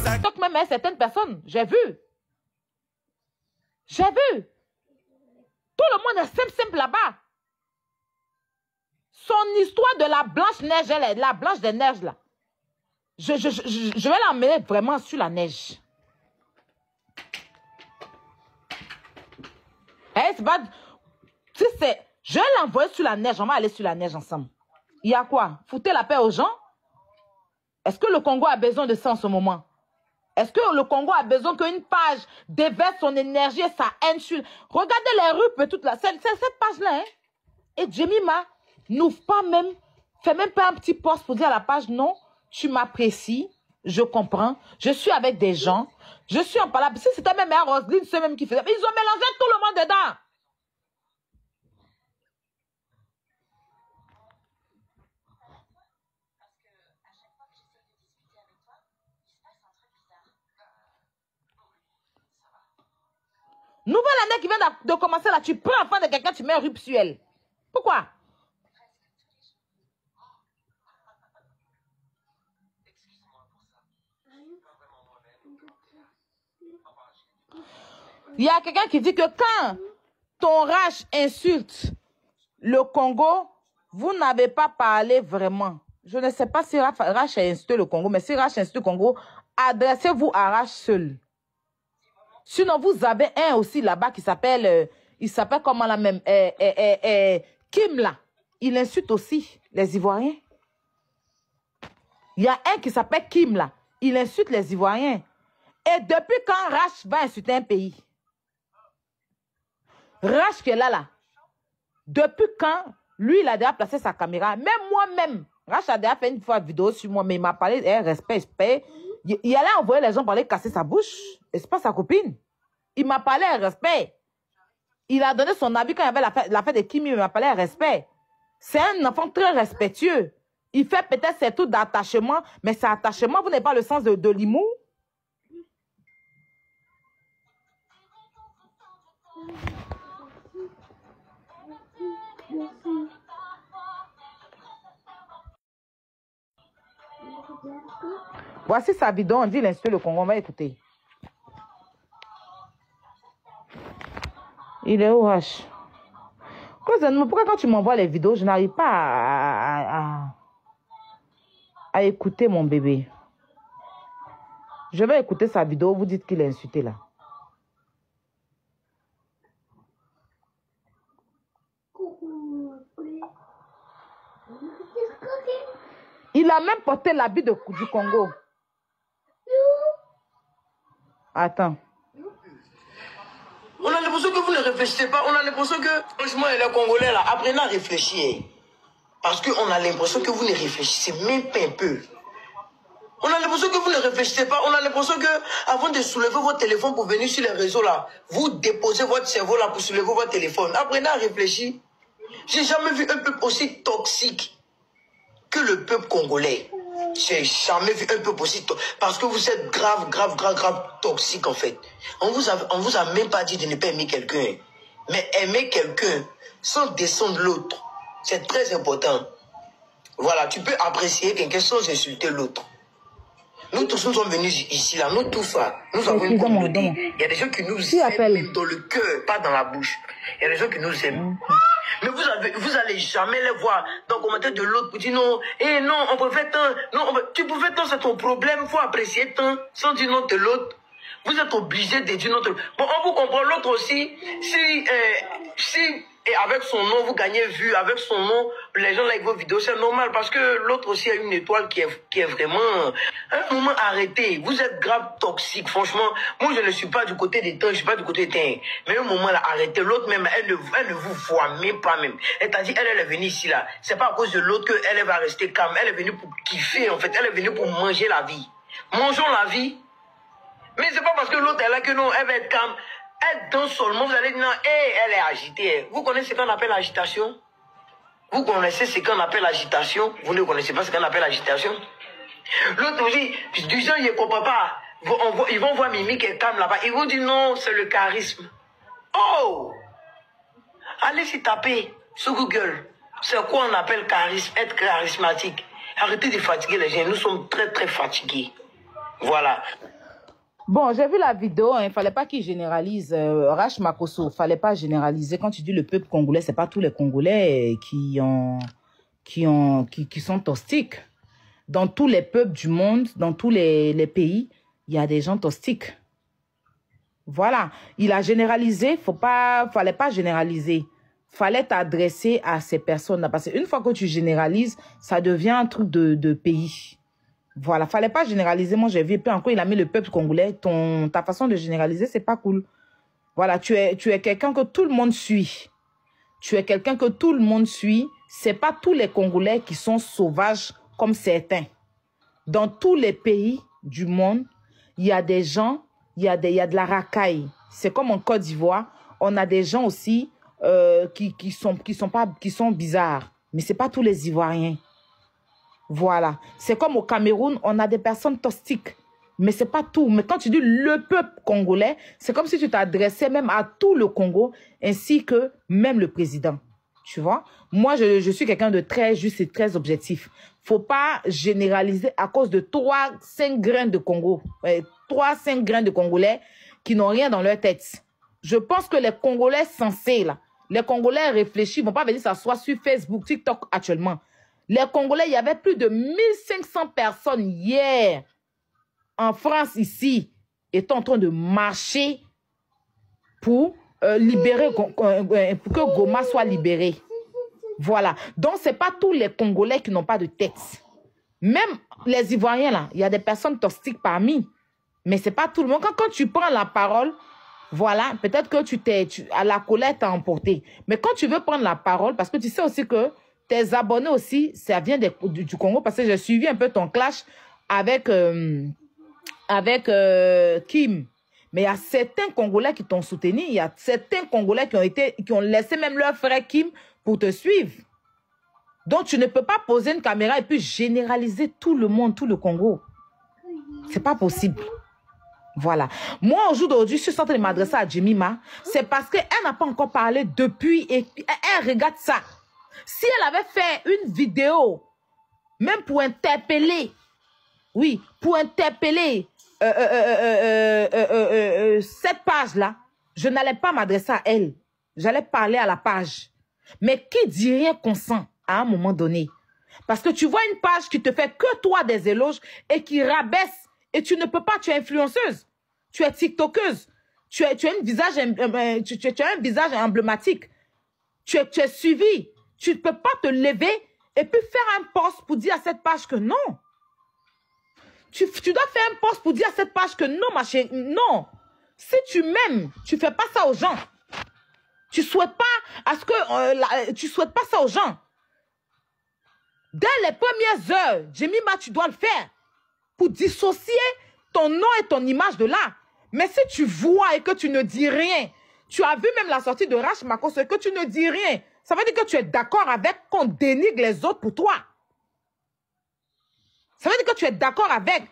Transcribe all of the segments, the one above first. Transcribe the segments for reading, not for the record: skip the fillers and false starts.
TikTok même avec certaines personnes. J'ai vu. J'ai vu. Tout le monde est simple là-bas. Son histoire de la Blanche-Neige, la Blanche des Neiges là. Je vais l'emmener vraiment sur la neige. Eh, c'est pas... Si c'est... Je vais l'envoyer sur la neige. On va aller sur la neige ensemble. Il y a quoi? Foutez la paix aux gens? Est-ce que le Congo a besoin de ça en ce moment? Est-ce que le Congo a besoin qu'une page déverse son énergie et sa haine sur... Regardez les rues, toute la... C'est cette page-là, hein? Et Jemima n'ouvre pas même... Fait même pas un petit post pour dire à la page, non, tu m'apprécies, je comprends, je suis avec des gens, je suis en parlant. Si c'était même Roselyne, c'est même qui faisait. Mais ils ont mélangé tout le monde dedans. Nouvelle année qui vient de commencer là, tu prends l'enfant de quelqu'un, tu mets un rup sur elle. Pourquoi? Il y a quelqu'un qui dit que quand ton Rach insulte le Congo, vous n'avez pas parlé vraiment. Je ne sais pas si Rach a insulté le Congo, mais si Rach insulte le Congo, adressez-vous à Rach seul. Sinon, vous avez un aussi là-bas qui s'appelle, il s'appelle comment la même, Kim là. Il insulte aussi les Ivoiriens. Il y a un qui s'appelle Kim là. Il insulte les Ivoiriens. Et depuis quand Rach va insulter un pays? Rach qui est là. Depuis quand lui, il a déjà placé sa caméra? Même moi-même, Rach a déjà fait une fois une vidéo sur moi, mais il m'a parlé, respect. Il allait envoyer les gens pour aller casser sa bouche. Et c'est pas sa copine. Il m'a parlé respect. Il a donné son avis quand il y avait la fête de Kimi, il m'a parlé respect. C'est un enfant très respectueux. Il fait peut-être ses trucs d'attachement, mais c'est attachement, vous n'avez pas le sens de l'humour. Voici sa vidéo, on dit l'insulte le Congo, on va écouter. Il est où, H? Pourquoi quand tu m'envoies les vidéos, je n'arrive pas à écouter mon bébé? Je vais écouter sa vidéo, vous dites qu'il est insulté là. Il a même porté l'habit du Congo. Attends. On a l'impression que vous ne réfléchissez pas. On a l'impression que, franchement, les Congolais, là, apprenez à réfléchir. Parce qu'on a l'impression que vous ne réfléchissez même pas un peu. On a l'impression que vous ne réfléchissez pas. On a l'impression que, avant de soulever votre téléphone pour venir sur les réseaux, là, vous déposez votre cerveau, là, pour soulever votre téléphone. Apprenez à réfléchir. J'ai jamais vu un peuple aussi toxique que le peuple congolais. J'ai jamais vu un peuple aussi toxique. Parce que vous êtes grave toxique, en fait. On vous a même pas dit de ne pas aimer quelqu'un. Mais aimer quelqu'un sans descendre l'autre, c'est très important. Voilà, tu peux apprécier quelqu'un sans insulter l'autre. Nous tous, nous sommes venus ici, là, nous tous, là, nous avons une communauté. Il y a des gens qui nous aiment dans le cœur, pas dans la bouche. Il y a des gens qui nous aiment. Mais vous allez jamais les voir dans le commentaire de l'autre pour dire non, non, on préfère tant, non, tu préfères tant, c'est ton problème, il faut apprécier tant, sans dire non de l'autre. Vous êtes obligé de dire non de l'autre. Bon, on vous comprend, l'autre aussi, si et avec son nom, vous gagnez vue, avec son nom, les gens like vos vidéos, c'est normal, parce que l'autre aussi a une étoile qui est vraiment... Un moment, arrêtez, vous êtes grave toxique, franchement. Moi, je ne suis pas du côté des temps, je ne suis pas du côté des temps. Mais un moment, là, arrêtez. L'autre même, elle ne vous voit même pas même. Elle t'a dit, elle est venue ici, là. C'est pas à cause de l'autre qu'elle va rester calme. Elle est venue pour kiffer, en fait. Elle est venue pour manger la vie. Mangeons la vie. Mais c'est pas parce que l'autre est là que non, elle va être calme. Elle danse seulement, vous allez dire non, elle est agitée. Vous connaissez ce qu'on appelle l'agitation? Vous connaissez ce qu'on appelle l'agitation? Vous ne connaissez pas ce qu'on appelle l'agitation? L'autre aussi, du genre, il ne comprend pas. Ils vont voir Mimi qui est calme là-bas. Ils vont dire non, c'est le charisme. Oh! Allez s'y taper sur Google. C'est quoi on appelle charisme, être charismatique? Arrêtez de fatiguer les gens. Nous sommes très fatigués. Voilà. Bon, j'ai vu la vidéo, il ne fallait pas qu'il généralise. Rach Makosso, il ne fallait pas généraliser. Quand tu dis le peuple congolais, ce n'est pas tous les Congolais qui sont toxiques. Dans tous les peuples du monde, dans tous les pays, il y a des gens toxiques. Voilà. Il a généralisé, fallait pas généraliser. Fallait t'adresser à ces personnes-là. Parce qu'une fois que tu généralises, ça devient un truc de pays. Voilà, fallait pas généraliser. Moi, j'ai vu, puis encore, il a mis le peuple congolais. Ta façon de généraliser, c'est pas cool. Voilà, tu es quelqu'un que tout le monde suit. Tu es quelqu'un que tout le monde suit. C'est pas tous les Congolais qui sont sauvages comme certains. Dans tous les pays du monde, il y a des gens, il y a de la racaille. C'est comme en Côte d'Ivoire, on a des gens aussi qui sont bizarres. Mais c'est pas tous les Ivoiriens. Voilà. C'est comme au Cameroun, on a des personnes toxiques. Mais c'est pas tout. Mais quand tu dis le peuple congolais, c'est comme si tu t'adressais même à tout le Congo, ainsi que même le président. Tu vois? Moi, je suis quelqu'un de très juste et très objectif. Faut pas généraliser à cause de 3-5 grains de Congo. 3-5 grains de Congolais qui n'ont rien dans leur tête. Je pense que les Congolais sensés, là, les Congolais réfléchis, ne vont pas venir s'asseoir sur Facebook, TikTok actuellement. Les Congolais, il y avait plus de 1500 personnes hier en France ici, étant en train de marcher pour libérer, pour que Goma soit libéré. Voilà. Donc, ce n'est pas tous les Congolais qui n'ont pas de tête. Même les Ivoiriens, là, il y a des personnes toxiques parmi. Mais ce n'est pas tout le monde. Quand tu prends la parole, voilà, peut-être que à la colère t'as emporté. Mais quand tu veux prendre la parole, parce que tu sais aussi que tes abonnés aussi, ça vient du Congo, parce que j'ai suivi un peu ton clash avec Kim. Mais il y a certains Congolais qui t'ont soutenu, il y a certains Congolais qui ont laissé même leur frère Kim pour te suivre. Donc, tu ne peux pas poser une caméra et puis généraliser tout le monde, tout le Congo. C'est pas possible. Voilà. Moi, aujourd'hui, je suis en train de m'adresser à Jemima. C'est parce qu'elle n'a pas encore parlé depuis et elle regarde ça. Si elle avait fait une vidéo, même pour interpeller, oui, pour interpeller cette page-là, je n'allais pas m'adresser à elle. J'allais parler à la page. Mais qui dit rien consent à un moment donné? Parce que tu vois une page qui te fait que toi des éloges et qui rabaisse. Et tu ne peux pas, tu es influenceuse. Tu es tiktokeuse. Tu as un visage emblématique. Tu es suivi. Tu ne peux pas te lever et puis faire un post pour dire à cette page que non. Tu dois faire un post pour dire à cette page que non, ma chérie, non. Si tu m'aimes, tu ne fais pas ça aux gens. Tu ne souhaites pas tu souhaites pas ça aux gens. Dès les premières heures, Jemima, tu dois le faire pour dissocier ton nom et ton image de là. Mais si tu vois et que tu ne dis rien, tu as vu même la sortie de Rach Makosso et que tu ne dis rien, ça veut dire que tu es d'accord avec qu'on dénigre les autres pour toi. Ça veut dire que tu es d'accord avec.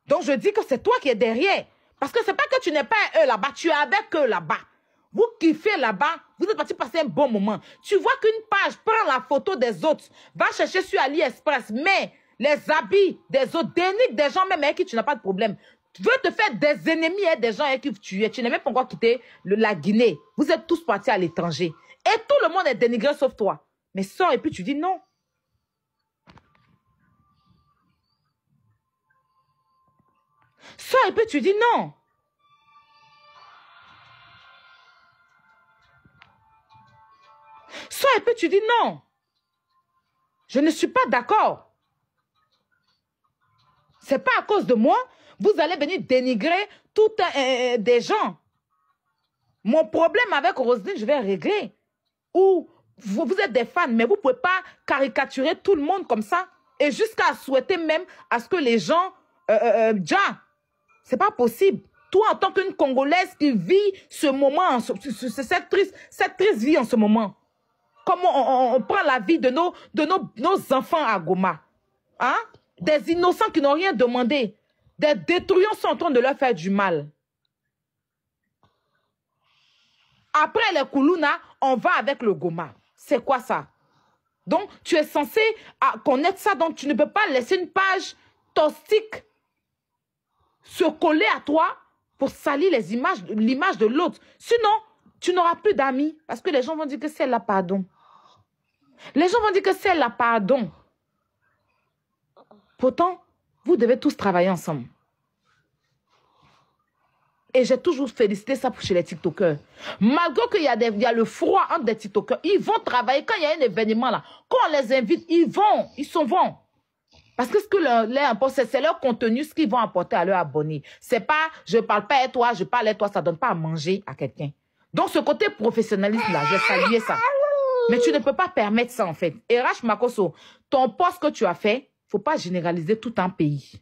Donc je dis que c'est toi qui es derrière. Parce que ce n'est pas que tu n'es pas eux là-bas, tu es avec eux là-bas. Vous kiffez là-bas, vous êtes parti passer un bon moment. Tu vois qu'une page prend la photo des autres, va chercher sur AliExpress, mais les habits des autres dénigrent des gens même avec qui tu n'as pas de problème. Tu veux te faire des ennemis et des gens avec qui tu es. Tu n'as même pas encore quitté la Guinée. Vous êtes tous partis à l'étranger. Et tout le monde est dénigré sauf toi. Mais sors et puis tu dis non. Sors et puis tu dis non. Sors et puis tu dis non. Je ne suis pas d'accord. C'est pas à cause de moi. Vous allez venir dénigrer tout des gens. Mon problème avec Roselyne, je vais régler. Ou vous êtes des fans, mais vous ne pouvez pas caricaturer tout le monde comme ça. Et jusqu'à souhaiter même à ce que les gens... c'est pas possible. Toi, en tant qu'une Congolaise qui vit ce moment, cette triste vie en ce moment. Comment on prend la vie de nos enfants à Goma. Hein? Des innocents qui n'ont rien demandé. Des détruisants sont en train de leur faire du mal. Après les Koulouna, on va avec le Goma. C'est quoi ça? Donc, tu es censé connaître ça. Donc, tu ne peux pas laisser une page toxique se coller à toi pour salir l'image de l'autre. Sinon, tu n'auras plus d'amis parce que les gens vont dire que c'est la pardon. Les gens vont dire que c'est la pardon. Pourtant, vous devez tous travailler ensemble. Et j'ai toujours félicité ça chez les TikTokers. Malgré qu'il y a le froid entre des TikTokers, ils vont travailler. Quand il y a un événement là, quand on les invite, ils s'en vont. Parce que ce que leur importe, c'est leur contenu, ce qu'ils vont apporter à leurs abonnés. C'est pas, je parle pas à toi, je parle à toi, ça donne pas à manger à quelqu'un. Donc ce côté professionnalisme là, j'ai salué ça. Mais tu ne peux pas permettre ça en fait. Et Rach Makosso, ton poste que tu as fait, faut pas généraliser tout un pays.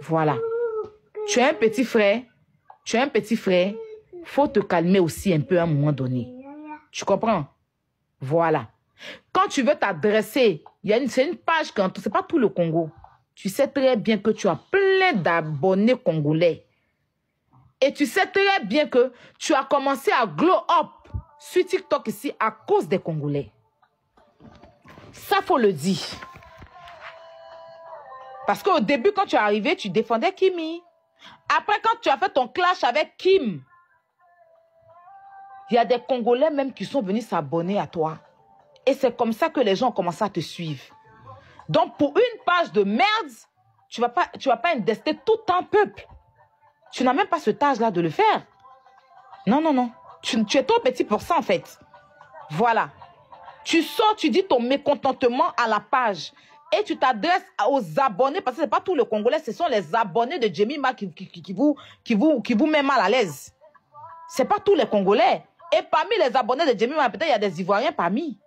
Voilà. Tu as un petit frère. Tu as un petit frère, il faut te calmer aussi un peu à un moment donné. Tu comprends? Voilà. Quand tu veux t'adresser, c'est une page, c'est pas tout le Congo. Tu sais très bien que tu as plein d'abonnés congolais. Et tu sais très bien que tu as commencé à glow up sur TikTok ici à cause des Congolais. Ça, faut le dire. Parce qu'au début, quand tu es arrivé, tu défendais Kimi. Après, quand tu as fait ton clash avec Kim, il y a des Congolais même qui sont venus s'abonner à toi. Et c'est comme ça que les gens ont commencé à te suivre. Donc, pour une page de merde, tu vas pas indester tout un peuple. Tu n'as même pas ce âge-là de le faire. Non, non, non. Tu es trop petit pour ça, en fait. Voilà. Tu sors, tu dis ton mécontentement à la page. Et tu t'adresses aux abonnés, parce que ce n'est pas tous les Congolais, ce sont les abonnés de Jemima qui vous met mal à l'aise. Ce n'est pas tous les Congolais. Et parmi les abonnés de Jemima, peut-être il y a des Ivoiriens parmi.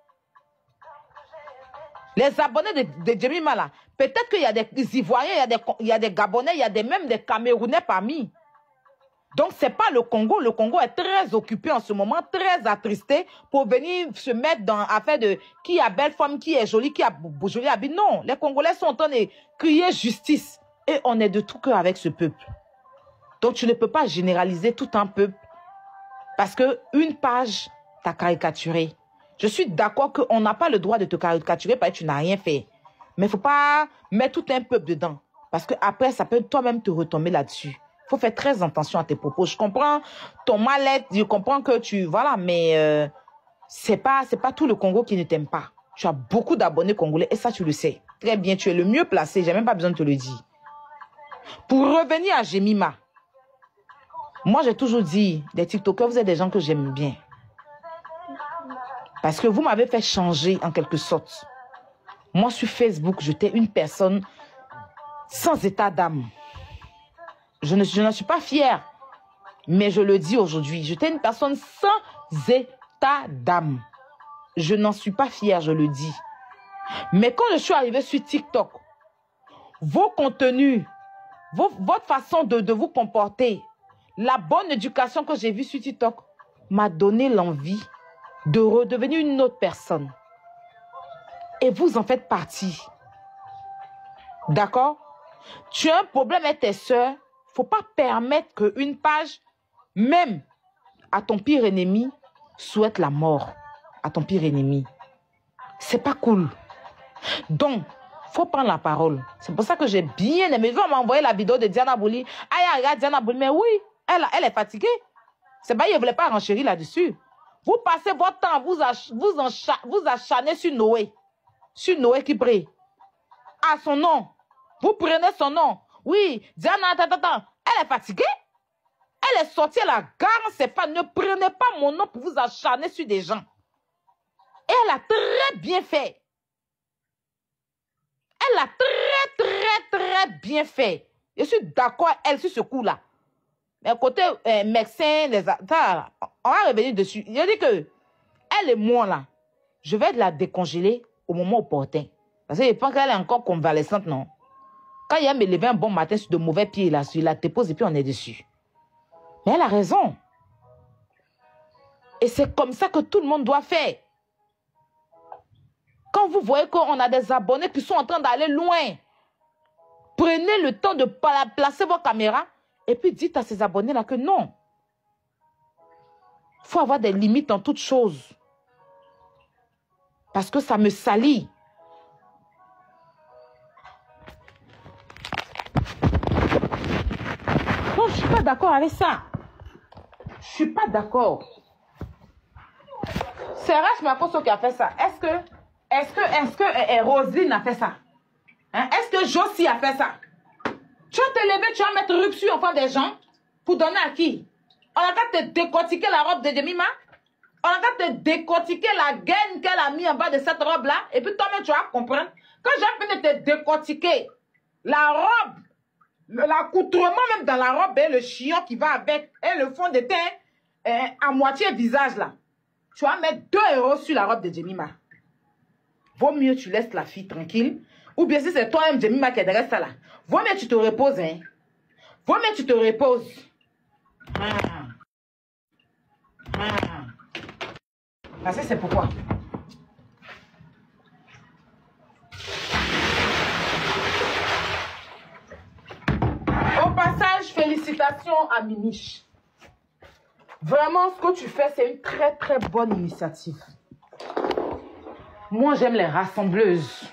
Les abonnés de Jemima, là, peut-être qu'il y a des Ivoiriens, il y a des Gabonais, il y a même des Camerounais parmi. Donc, ce n'est pas le Congo. Le Congo est très occupé en ce moment, très attristé pour venir se mettre dans l'affaire de qui a belle femme, qui est jolie, qui a joli habit. Non, les Congolais sont en train de crier justice. Et on est de tout cœur avec ce peuple. Donc, tu ne peux pas généraliser tout un peuple parce qu'une page t'a caricaturé. Je suis d'accord qu'on n'a pas le droit de te caricaturer parce que tu n'as rien fait. Mais il ne faut pas mettre tout un peuple dedans. Parce qu'après, ça peut toi-même te retomber là-dessus. Il faut faire très attention à tes propos. Je comprends ton mal-être, je comprends que tu... Voilà, mais c'est pas tout le Congo qui ne t'aime pas. Tu as beaucoup d'abonnés congolais et ça, tu le sais. Très bien, tu es le mieux placé. Je n'ai même pas besoin de te le dire. Pour revenir à Jemima, moi, j'ai toujours dit, les TikTokers, vous êtes des gens que j'aime bien. Parce que vous m'avez fait changer en quelque sorte. Moi, sur Facebook, j'étais une personne sans état d'âme. Je n'en suis pas fière, mais je le dis aujourd'hui. J'étais une personne sans état d'âme. Je n'en suis pas fière, je le dis. Mais quand je suis arrivée sur TikTok, vos contenus, votre façon de vous comporter, la bonne éducation que j'ai vue sur TikTok m'a donné l'envie de redevenir une autre personne. Et vous en faites partie. D'accord? Tu as un problème avec tes soeurs. Il ne faut pas permettre qu'une page, même à ton pire ennemi, souhaite la mort à ton pire ennemi. C'est pas cool. Donc, il faut prendre la parole. C'est pour ça que j'ai bien aimé. On m'a envoyé la vidéo de Diana Bouli. Ah, regarde Diana Bouli. Mais oui, elle est fatiguée. C'est pas, elle ne voulait pas renchérir là-dessus. Vous passez votre temps à vous acharner sur Noé. Sur Noé qui prie. À son nom. Vous prenez son nom. Oui, Diana, elle est fatiguée. Elle est sortie à la gare, c'est pas, ne prenez pas mon nom pour vous acharner sur des gens. Et elle a très bien fait. Elle a très bien fait. Je suis d'accord avec elle sur ce coup-là. Mais côté médecin, on va revenir dessus. Je dis que elle et moi, là, je vais la décongeler au moment opportun. Parce que je pense qu'elle est encore convalescente, non? Quand il y a me lever un bon matin sur de mauvais pieds, là, sur la dépose et puis on est dessus. Mais elle a raison. Et c'est comme ça que tout le monde doit faire. Quand vous voyez qu'on a des abonnés qui sont en train d'aller loin, prenez le temps de placer vos caméras et puis dites à ces abonnés-là que non. Il faut avoir des limites en toutes choses. Parce que ça me salit. pas d'accord avec ça. Je suis pas d'accord. C'est Rach Makosso qui a fait ça. Est-ce que Roselyne a fait ça? Hein? Est-ce que Josie a fait ça? Tu vas te lever, tu vas mettre rupture en face des gens pour donner à qui? On a qu'à te décortiquer la robe de Jemima. On a qu'à te décortiquer la gaine qu'elle a mis en bas de cette robe-là. Et puis toi-même, tu vas comprendre. Quand j'ai fini de te décortiquer la robe, l'accoutrement même dans la robe et le chignon qui va avec et le fond de teint à moitié visage là. Tu vas mettre 2 euros sur la robe de Jemima. Vaut mieux tu laisses la fille tranquille. Ou bien si c'est toi-même Jemima qui est derrière ça là. Vaut mieux tu te reposes. Hein. Vaut mieux tu te reposes. Parce que c'est pourquoi. Au passage, félicitations à Mimiche. Vraiment, ce que tu fais, c'est une très très bonne initiative. Moi, j'aime les rassembleuses.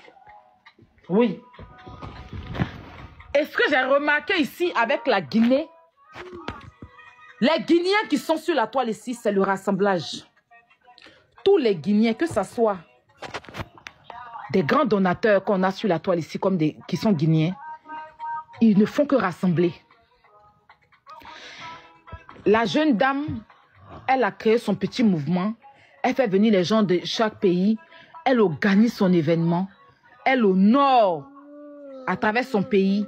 Oui. Et ce que j'ai remarqué ici avec la Guinée, les Guinéens qui sont sur la toile ici, c'est le rassemblage. Tous les Guinéens, que ce soit des grands donateurs qu'on a sur la toile ici, comme qui sont Guinéens, ils ne font que rassembler. La jeune dame, elle a créé son petit mouvement. Elle fait venir les gens de chaque pays. Elle organise son événement. Elle honore à travers son pays